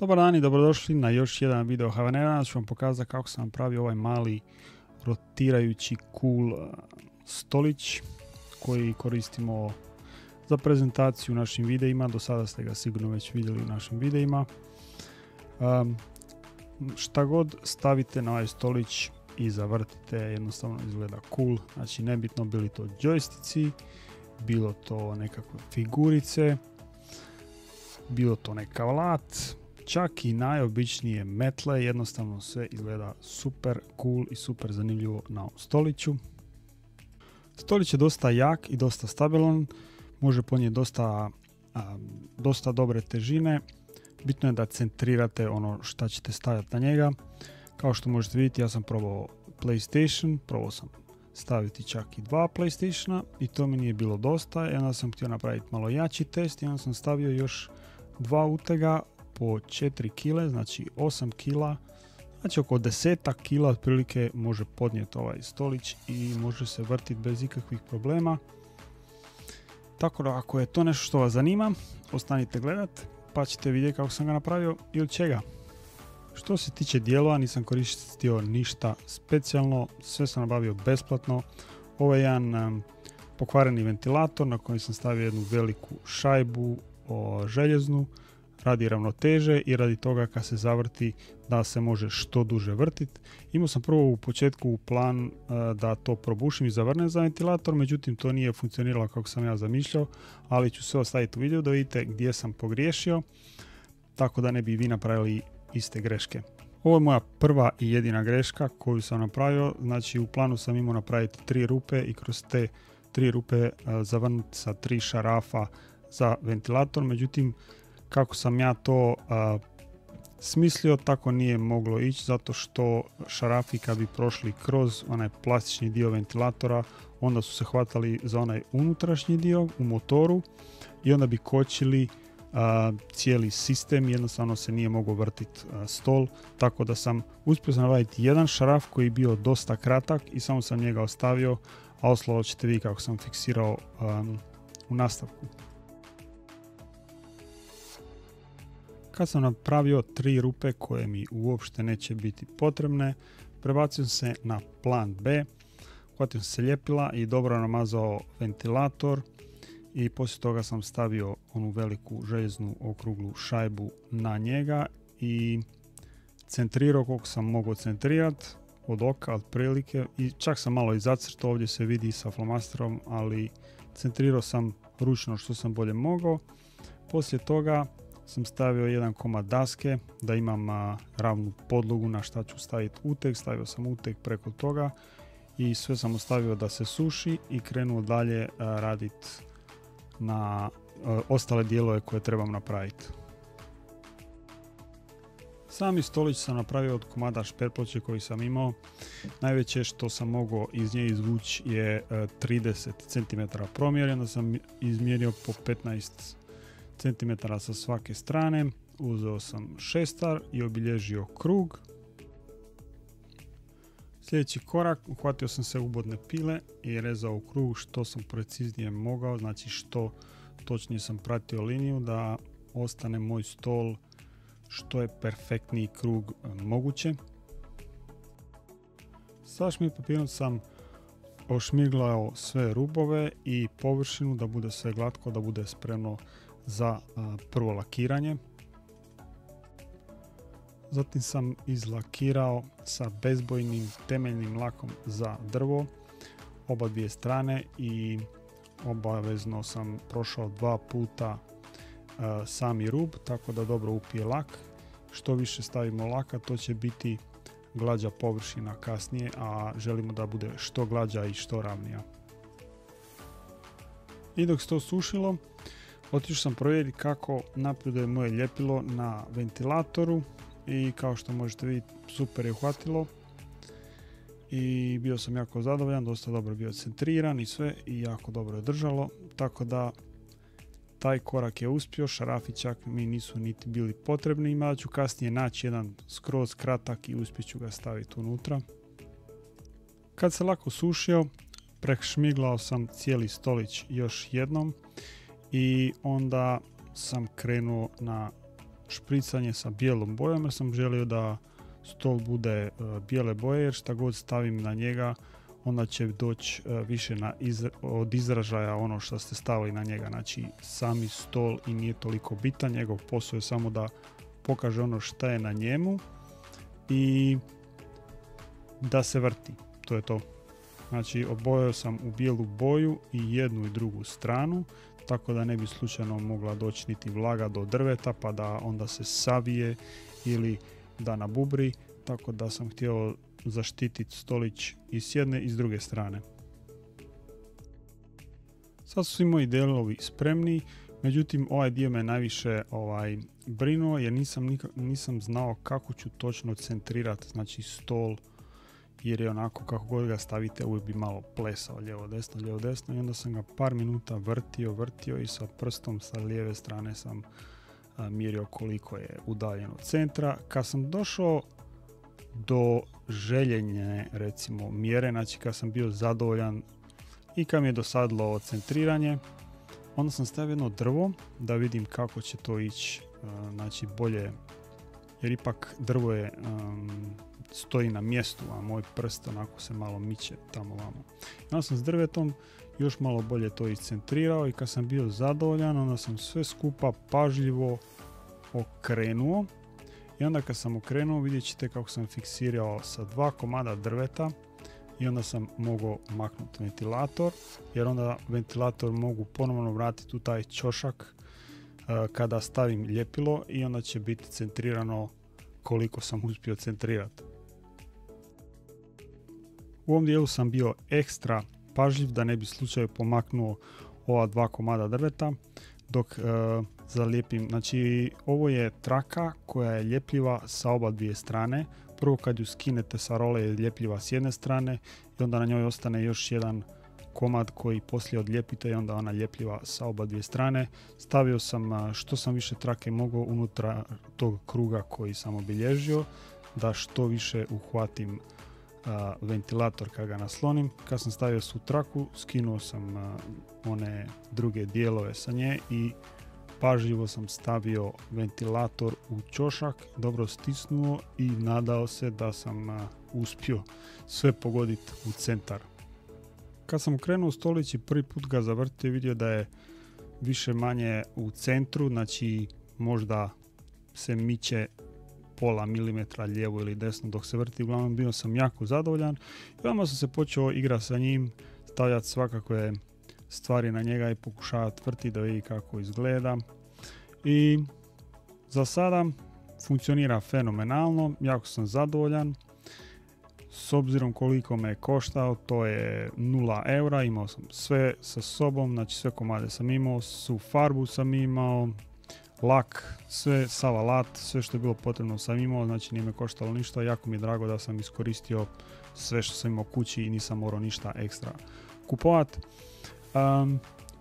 Dobar dan i dobrodošli na još jedan video Havanera. Danas ću vam pokazati kako sam napravio ovaj mali rotirajući cool stolić koji koristimo za prezentaciju u našim videima. Do sada ste ga sigurno već vidjeli u našim videima. Šta god stavite na ovaj stolić i zavrtite, jednostavno izgleda cool. Znači nebitno bili to džojstici, bilo to nekakve figurice, bilo to neka alat, čak i najobičnije metle, jednostavno sve izgleda super cool i super zanimljivo na ovom stoliću. Stolić je dosta jak i dosta stabilan, može podnijeti dosta dobre težine. Bitno je da centrirate ono šta ćete staviti na njega. Kao što možete vidjeti, ja sam probao PlayStation, probao sam staviti čak i 2 PlayStationa i to mi nije bilo dosta. I onda sam htio napraviti malo jači test i onda sam stavio još 2 utega po 4 kg, znači 8 kg, znači oko 10 kg otprilike može podnijeti ovaj stolić i može se vrtiti bez ikakvih problema. Tako da ako je to nešto što vas zanima, ostanite gledat pa ćete vidjeti kako sam ga napravio i od čega. Što se tiče dijelova, nisam koristio ništa specijalno, sve sam nabavio besplatno. Ovo je jedan pokvareni ventilator na kojem sam stavio jednu veliku šajbu željeznu radi ravnoteže i radi toga kad se zavrti da se može što duže vrtiti. Imao sam prvo u početku plan da to probušim i zavrnem za ventilator, međutim to nije funkcioniralo kako sam ja zamišljao, ali ću sve ostaviti u videu da vidite gdje sam pogriješio, tako da ne bi vi napravili iste greške. Ovo je moja prva i jedina greška koju sam napravio, znači u planu sam imao napraviti 3 rupe i kroz te 3 rupe zavrnuti sa 3 šarafa za ventilator, međutim kako sam ja to smislio, tako nije moglo ići, zato što šarafi kad bi prošli kroz onaj plastični dio ventilatora, onda su se hvatali za onaj unutrašnji dio u motoru i onda bi kočili cijeli sistem, jednostavno se nije mogao vrtiti stol, tako da sam uspio nabaviti jedan šaraf koji je bio dosta kratak i samo sam njega ostavio, a ostalo ćete vidjeti kako sam fiksirao u nastavku. Kad sam napravio 3 rupe koje mi uopšte neće biti potrebne, prebacio se na plan B, uhvatio sam se ljepila i dobro namazao ventilator i poslije toga sam stavio onu veliku željeznu okruglu šajbu na njega i centrirao koliko sam mogao centrirati od oka otprilike i čak sam malo i zacrtao, ovdje se vidi sa flomasterom, ali centrirao sam ručno što sam bolje mogao. Poslije toga sam stavio jedan komad daske da imam ravnu podlogu na šta ću staviti uteg, stavio sam uteg preko toga i sve sam ostavio da se suši i krenuo dalje raditi na ostale dijelove koje trebam napraviti. Sami stolić sam napravio od komada šperploče koji sam imao. Najveće što sam mogao iz nje izvući je 30 cm promjer, onda sam izmjerio po 15 cm sa svake strane, uzeo sam šestar i obilježio krug. Sljedeći korak, uhvatio sam se ubodne pile i rezao u krug što sam preciznije mogao, znači što točnije sam pratio liniju da ostane moj stol što je perfektniji krug moguće. Sa šmir papirom sam ošmiglao sve rubove i površinu da bude sve glatko, da bude spremno za prvo lakiranje. Zatim sam izlakirao sa bezbojnim temeljnim lakom za drvo oba dvije strane i obavezno sam prošao 2 puta sami rub, tako da dobro upije lak. Što više stavimo laka, to će biti glađa površina kasnije, a želimo da bude što glađa i što ravnija. I dok se to sušilo, otišao sam provjeriti kako napreduje moje ljepilo na ventilatoru i kao što možete vidjeti super je uhvatilo i bio sam jako zadovoljan, dosta dobro bio centriran i sve i jako dobro je držalo, tako da taj korak je uspio, šarafi čak mi nisu niti bili potrebni, ima ću kasnije naći jedan skroz kratak i uspjet ću ga staviti unutra. Kad se lako sušio, prešmiglao sam cijeli stolić još jednom i onda sam krenuo na špricanje sa bijelom bojom jer sam želio da stol bude bijele boje jer šta god stavim na njega onda će doći više od izražaja ono što ste stavili na njega. Znači sami stol i nije toliko bitan, njegov posao je samo da pokaže ono što je na njemu i da se vrti. To je to. Znači obojao sam u bijelu boju i jednu i drugu stranu, tako da ne bi slučajno mogla doći niti vlaga do drveta pa da onda se savije ili da nabubri, tako da sam htio zaštititi stolić i s jedne i s druge strane. Sad su svi moji dijelovi spremni, međutim ovaj dio me najviše brinuo jer nisam znao kako ću točno centrirati znači stol, jer je onako kako god ga stavite uvijek bi malo plesao lijevo desno i onda sam ga par minuta vrtio i sa prstom sa lijeve strane sam mjerio koliko je udaljeno od centra. Kad sam došao do željene recimo mjere, znači kad sam bio zadovoljan i kad mi je dosadilo ovo centriranje, onda sam stavio jedno drvo da vidim kako će to ići, znači bolje, jer ipak drvo je stoji na mjestu, a moj prst onako se malo miče tamo vamo. Onda sam s drvetom još malo bolje to iscentrirao i kad sam bio zadovoljan onda sam sve skupa pažljivo okrenuo i onda kad sam okrenuo vidjet ćete kako sam fiksirao sa 2 komada drveta i onda sam mogao maknuti ventilator jer onda ventilator mogu ponovno vratiti u taj ćošak kada stavim ljepilo i onda će biti centrirano koliko sam uspio centrirati. U ovom dijelu sam bio ekstra pažljiv da ne bi slučajno pomaknuo ova 2 komada drveta dok zalijepim. Znači ovo je traka koja je ljepljiva sa oba dvije strane. Prvo kad ju skinete sa role je ljepljiva s jedne strane i onda na njoj ostane još jedan komad koji poslije odlijepite i onda ona ljepljiva sa oba dvije strane. Stavio sam što sam više trake mogao unutra tog kruga koji sam obilježio da što više uhvatim ventilator kad ga naslonim. Kad sam stavio svu traku, skinuo sam one druge dijelove sa nje i pažljivo sam stavio ventilator u ćošak, dobro stisnuo i nadao se da sam uspio sve pogoditi u centar. Kad sam okrenuo stolić i prvi put ga zavrtio i vidio da je više manje u centru, znači možda se miče pola milimetra lijevo ili desno dok se vrti, uglavnom bio sam jako zadovoljan i odmah sam se počeo igrati sa njim, stavljati svakakve stvari na njega i pokušavati vrtiti da vidi kako izgleda. I za sada funkcionira fenomenalno, jako sam zadovoljan. S obzirom koliko me je koštao, to je 0 eura, imao sam sve sa sobom, znači sve komade sam imao, svu farbu sam imao, lak, sve, sav alat, sve što je bilo potrebno sam imao, znači nije me koštalo ništa. Jako mi je drago da sam iskoristio sve što sam imao kući i nisam morao ništa ekstra kupovati.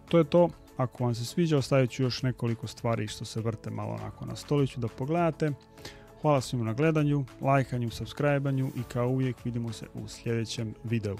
To je to. Ako vam se sviđa, ostavit ću još nekoliko stvari što se vrte malo onako na stoliću da pogledate. Hvala svima na gledanju, lajkanju, subscribanju i kao uvijek vidimo se u sljedećem videu.